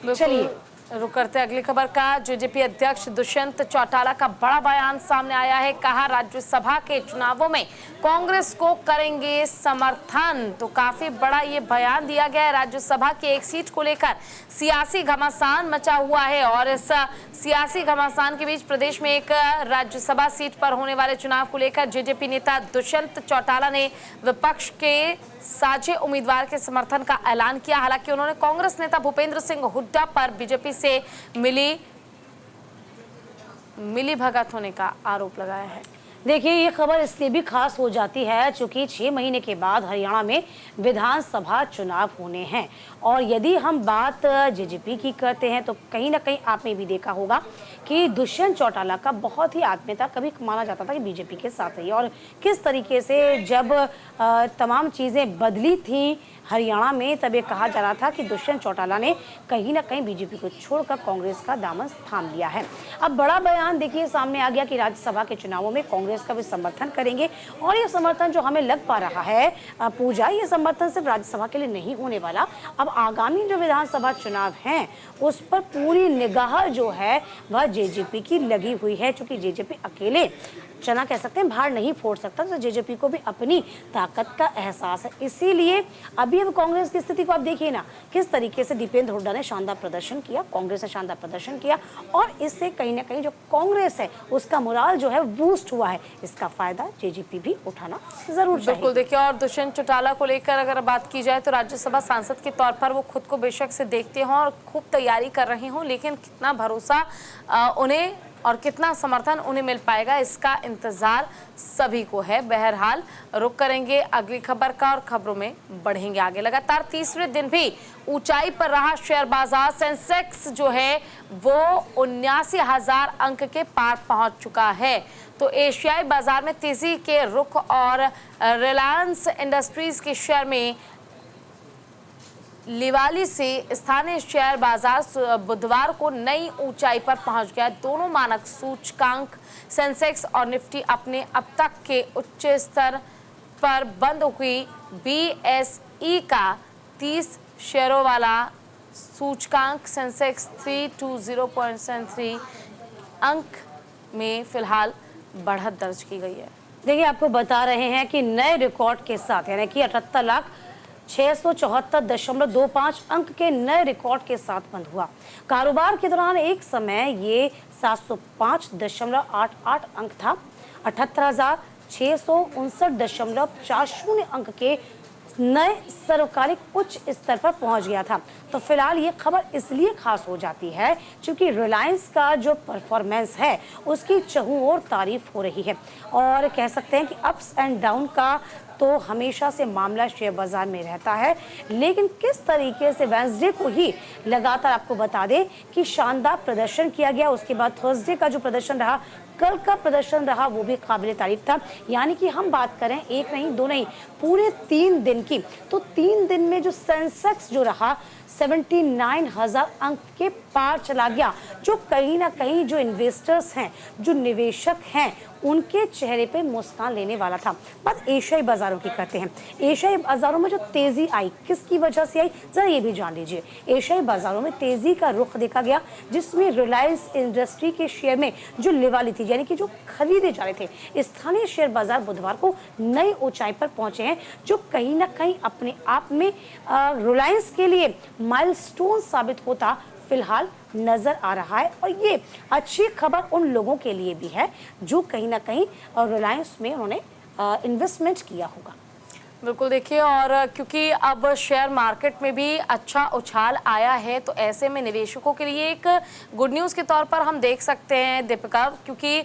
चलिए रुक करते अगली खबर का। जेजेपी अध्यक्ष दुष्यंत चौटाला का बड़ा बयान सामने आया है, कहा राज्यसभा के चुनावों में कांग्रेस को करेंगे समर्थन। तो काफी बड़ा ये बयान दिया गया है। राज्यसभा की एक सीट को लेकर सियासी घमासान मचा हुआ है और इस सियासी घमासान के बीच प्रदेश में एक राज्यसभा सीट पर होने वाले चुनाव को लेकर जेजेपी नेता दुष्यंत चौटाला ने विपक्ष के साझे उम्मीदवार के समर्थन का ऐलान किया। हालांकि उन्होंने कांग्रेस नेता भूपेंद्र सिंह हुड्डा पर बीजेपी से मिली भगत होने का आरोप लगाया है। देखिए, ये खबर इसलिए भी खास हो जाती है क्योंकि 6 महीने के बाद हरियाणा में विधानसभा चुनाव होने हैं और यदि हम बात जेजेपी की करते हैं तो कहीं ना कहीं आपने भी देखा होगा कि दुष्यंत चौटाला का बहुत ही आत्मीयता कभी माना जाता था कि बीजेपी के साथ रही, और किस तरीके से जब तमाम चीज़ें बदली थी हरियाणा में, तब ये कहा जा रहा था कि दुष्यंत चौटाला ने कहीं ना कहीं बीजेपी को छोड़कर कांग्रेस का दामन थाम लिया है। अब बड़ा बयान देखिए सामने आ गया कि राज्यसभा के चुनावों में कांग्रेस का भी समर्थन करेंगे, और ये समर्थन जो हमें लग पा रहा है पूजा, ये समर्थन सिर्फ राज्यसभा के लिए नहीं होने वाला। अब आगामी जो विधानसभा चुनाव हैं उस पर पूरी निगाह जो है वह जेजेपी की लगी हुई है, क्योंकि जेजेपी अकेले चना कह सकते हैं बाहर नहीं फोड़ सकता, तो जेजेपी को भी अपनी ताकत का एहसास है। इसीलिए अभी अब कांग्रेस की स्थिति को आप देखिए ना, किस तरीके से दीपेंद्र हुड्डा ने शानदार प्रदर्शन किया, कांग्रेस ने शानदार प्रदर्शन किया, और इससे कहीं ना कहीं जो कांग्रेस है उसका मोराल जो है बूस्ट हुआ है। इसका फायदा जेजेपी भी उठाना जरूर चाहिए। बिल्कुल देखिए, और दुष्यंत चौटाला को लेकर अगर बात की जाए तो राज्यसभा सांसद के तौर पर वो खुद को बेशक से देखते हों और खूब तैयारी कर रहे हों, लेकिन कितना भरोसा उन्हें और कितना समर्थन उन्हें मिल पाएगा इसका इंतजार सभी को है। बहरहाल रुक करेंगे अगली खबर का और खबरों में बढ़ेंगे आगे। लगातार तीसरे दिन भी ऊंचाई पर रहा शेयर बाजार। सेंसेक्स जो है वो 79,000 अंक के पार पहुंच चुका है। तो एशियाई बाजार में तेजी के रुख और रिलायंस इंडस्ट्रीज के शेयर में लिवाली से स्थानीय शेयर बाजार बुधवार को नई ऊंचाई पर पहुंच गया। दोनों मानक सूचकांक सेंसेक्स और निफ्टी अपने अब तक के उच्च स्तर पर बंद हुई BSE का 30 शेयरों वाला सूचकांक सेंसेक्स 320.73 अंक में फिलहाल बढ़त दर्ज की गई है। देखिए, आपको बता रहे हैं कि नए रिकॉर्ड के साथ यानी कि 78,674.25 अंक के नए रिकॉर्ड के साथ बंद हुआ। कारोबार के दौरान एक समय ये 705.88 अंक था। 78,659.40 अंक के नए सर्वकालिक उच्च स्तर पर पहुंच गया था। तो फिलहाल ये खबर इसलिए खास हो जाती है क्योंकि रिलायंस का जो परफॉर्मेंस है उसकी चहुं ओर तारीफ हो रही है और कह सकते हैं कि अप्स एंड डाउन का तो हमेशा से मामला शेयर बाजार में रहता है, लेकिन किस तरीके से वेडनेसडे को ही लगातार आपको बता दें कि शानदार प्रदर्शन किया गया। उसके बाद थर्सडे का जो प्रदर्शन रहा, कल का प्रदर्शन रहा, वो भी काबिल तारीफ था। यानी कि हम बात करें एक नहीं दो नहीं पूरे 3 दिन की, तो 3 दिन में जो सेंसेक्स जो रहा 79,000 अंक के पार चला गया, जो कहीं ना कहीं जो इन्वेस्टर्स हैं, जो निवेशक हैं, उनके चेहरे पे मुस्कान लेने वाला था। बात एशियाई बाजारों की करते हैं। एशियाई बाजारों में जो तेजी आई किसकी वजह से आई, जरा ये भी जान लीजिए। एशियाई बाजारों में तेजी का रुख देखा गया जिसमें रिलायंस इंडस्ट्री के शेयर में जो लिवाली थी यानी कि जो खरीदे जा रहे थे। स्थानीय शेयर बाजार बुधवार को नई ऊंचाई पर पहुंचे हैं, जो कहीं ना कहीं अपने आप में रिलायंस के लिए माइलस्टोन साबित होता फिलहाल नजर आ रहा है। और ये अच्छी खबर उन लोगों के लिए भी है जो कहीं ना कहीं रिलायंस में उन्होंने इन्वेस्टमेंट किया होगा। बिल्कुल, देखिए, और क्योंकि अब शेयर मार्केट में भी अच्छा उछाल आया है तो ऐसे में निवेशकों के लिए एक गुड न्यूज़ के तौर पर हम देख सकते हैं दीपिका, क्योंकि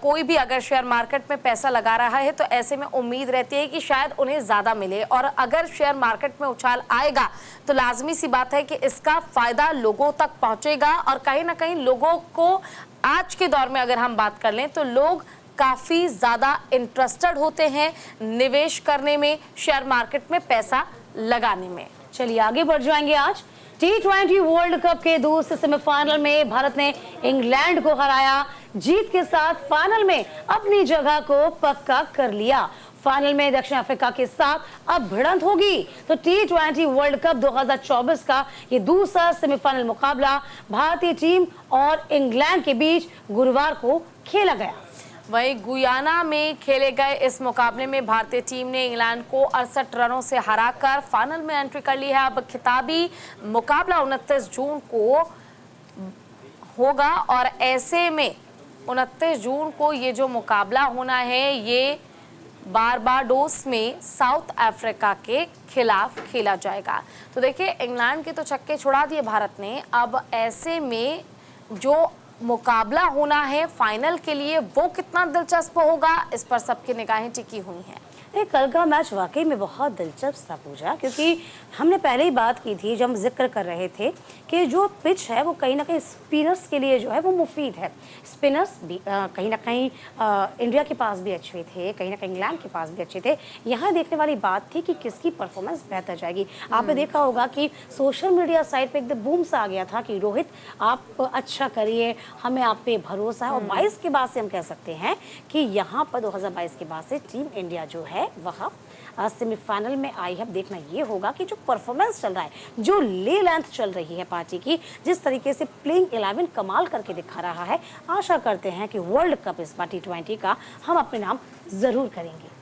कोई भी अगर शेयर मार्केट में पैसा लगा रहा है तो ऐसे में उम्मीद रहती है कि शायद उन्हें ज़्यादा मिले, और अगर शेयर मार्केट में उछाल आएगा तो लाजमी सी बात है कि इसका फ़ायदा लोगों तक पहुँचेगा। और कहीं ना कहीं लोगों को आज के दौर में अगर हम बात कर लें तो लोग काफ़ी ज़्यादा इंटरेस्टेड होते हैं निवेश करने में, शेयर मार्केट में पैसा लगाने में। चलिए आगे बढ़ जाएंगे। आज T20 वर्ल्ड कप के दूसरे सेमीफाइनल में भारत ने इंग्लैंड को हराया। जीत के साथ फाइनल में अपनी जगह को पक्का कर लिया। फाइनल में दक्षिण अफ्रीका के साथ अब भिड़ंत होगी। तो T20 वर्ल्ड कप 2024 का ये दूसरा सेमीफाइनल मुकाबला भारतीय टीम और इंग्लैंड के बीच गुरुवार को खेला गया। वहीं गुयाना में खेले गए इस मुकाबले में भारतीय टीम ने इंग्लैंड को 68 रनों से हराकर फाइनल में एंट्री कर ली है। अब खिताबी मुकाबला 29 जून को होगा और ऐसे में 29 जून को ये जो मुकाबला होना है ये बारबाडोस में साउथ अफ्रीका के खिलाफ खेला जाएगा। तो देखिए, इंग्लैंड के तो छक्के छुड़ा दिए भारत ने, अब ऐसे में जो मुकाबला होना है फाइनल के लिए वो कितना दिलचस्प होगा, इस पर सबकी निगाहें टिकी हुई हैं। कल का मैच वाकई में बहुत दिलचस्प था पूजा, क्योंकि हमने पहले ही बात की थी जब हम जिक्र कर रहे थे कि जो पिच है वो कहीं ना कहीं स्पिनर्स के लिए जो है वो मुफीद है। स्पिनर्स भी कहीं ना कहीं इंडिया के पास भी अच्छे थे, कहीं ना कहीं इंग्लैंड के पास भी अच्छे थे। यहाँ देखने वाली बात थी कि किसकी परफॉर्मेंस बेहतर जाएगी। आपने देखा होगा कि सोशल मीडिया साइट पर एकदम बूम सा आ गया था कि रोहित आप अच्छा करिए, हमें आप पे भरोसा है। और 22 के बाद से हम कह सकते हैं कि यहाँ पर 2022 के बाद से टीम इंडिया जो है वह सेमीफाइनल में आई है। देखना ये होगा कि जो परफॉर्मेंस चल रहा है, जो ले लेंथ चल रही है पार्टी की, जिस तरीके से प्लेइंग 11 कमाल करके दिखा रहा है, आशा करते हैं कि वर्ल्ड कप इस बार T20 का हम अपने नाम जरूर करेंगे।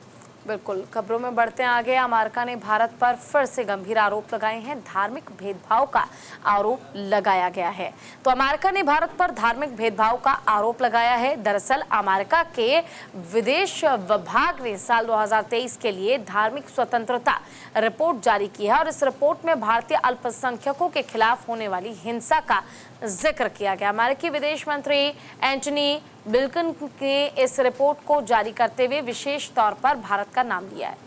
बिल्कुल, खबरों में बढ़ते हैं आगे। अमेरिका ने भारत पर फिर से गंभीर आरोप लगाए हैं। धार्मिक भेदभाव का आरोप लगाया गया है। तो अमेरिका ने भारत पर धार्मिक भेदभाव का आरोप लगाया है। दरअसल अमेरिका के विदेश विभाग ने साल 2023 के लिए धार्मिक स्वतंत्रता रिपोर्ट जारी की है और इस रिपोर्ट में भारतीय अल्पसंख्यकों के खिलाफ होने वाली हिंसा का जिक्र किया गया। अमेरिकी विदेश मंत्री एंटनी ब्लिंकन ने इस रिपोर्ट को जारी करते हुए विशेष तौर पर भारत का नाम लिया है।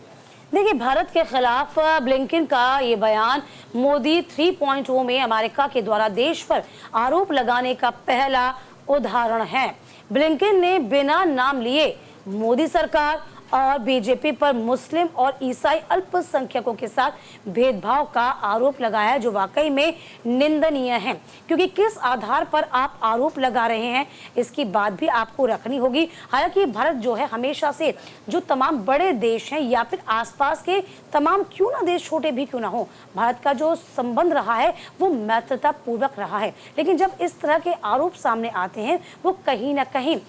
देखिए, भारत के खिलाफ ब्लिंकन का ये बयान मोदी 3.0 में अमेरिका के द्वारा देश पर आरोप लगाने का पहला उदाहरण है। ब्लिंकन ने बिना नाम लिए मोदी सरकार और बीजेपी पर मुस्लिम और ईसाई अल्पसंख्यकों के साथ भेदभाव का आरोप लगाया है, जो वाकई में निंदनीय है। क्योंकि किस आधार पर आप आरोप लगा रहे हैं, इसकी बात भी आपको रखनी होगी। हालांकि भारत जो है हमेशा से जो तमाम बड़े देश हैं या फिर आसपास के तमाम क्यों ना देश छोटे भी क्यों ना हो, भारत का जो संबंध रहा है वो मैत्रीता पूर्वक रहा है। लेकिन जब इस तरह के आरोप सामने आते हैं, वो कहीं ना कहीं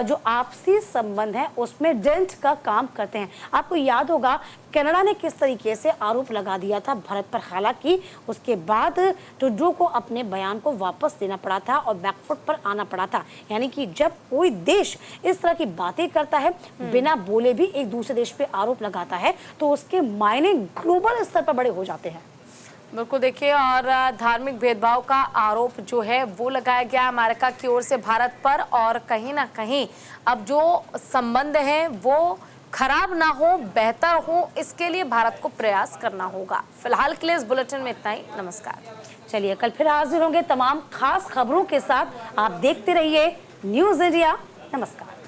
जो आपसी संबंध है उसमें डेंट का काम करते हैं। आपको याद होगा कनाडा ने किस तरीके से आरोप लगा दिया था भारत पर। हालांकि उसके बाद ट्रूडो को अपने बयान को वापस लेना पड़ा था और बैकफुट पर आना पड़ा था। यानी कि जब कोई देश इस तरह की बातें करता है, बिना बोले भी एक दूसरे देश पे आरोप लगाता है, तो उसके मायने ग्लोबल स्तर पर बड़े हो जाते हैं। बिल्कुल, देखिए, और धार्मिक भेदभाव का आरोप जो है वो लगाया गया अमेरिका की ओर से भारत पर, और कहीं ना कहीं अब जो संबंध हैं वो खराब ना हो, बेहतर हो, इसके लिए भारत को प्रयास करना होगा। फिलहाल के लिए इस बुलेटिन में इतना ही। नमस्कार। चलिए, कल फिर हाजिर होंगे तमाम खास खबरों के साथ। आप देखते रहिए न्यूज़ इंडिया। नमस्कार।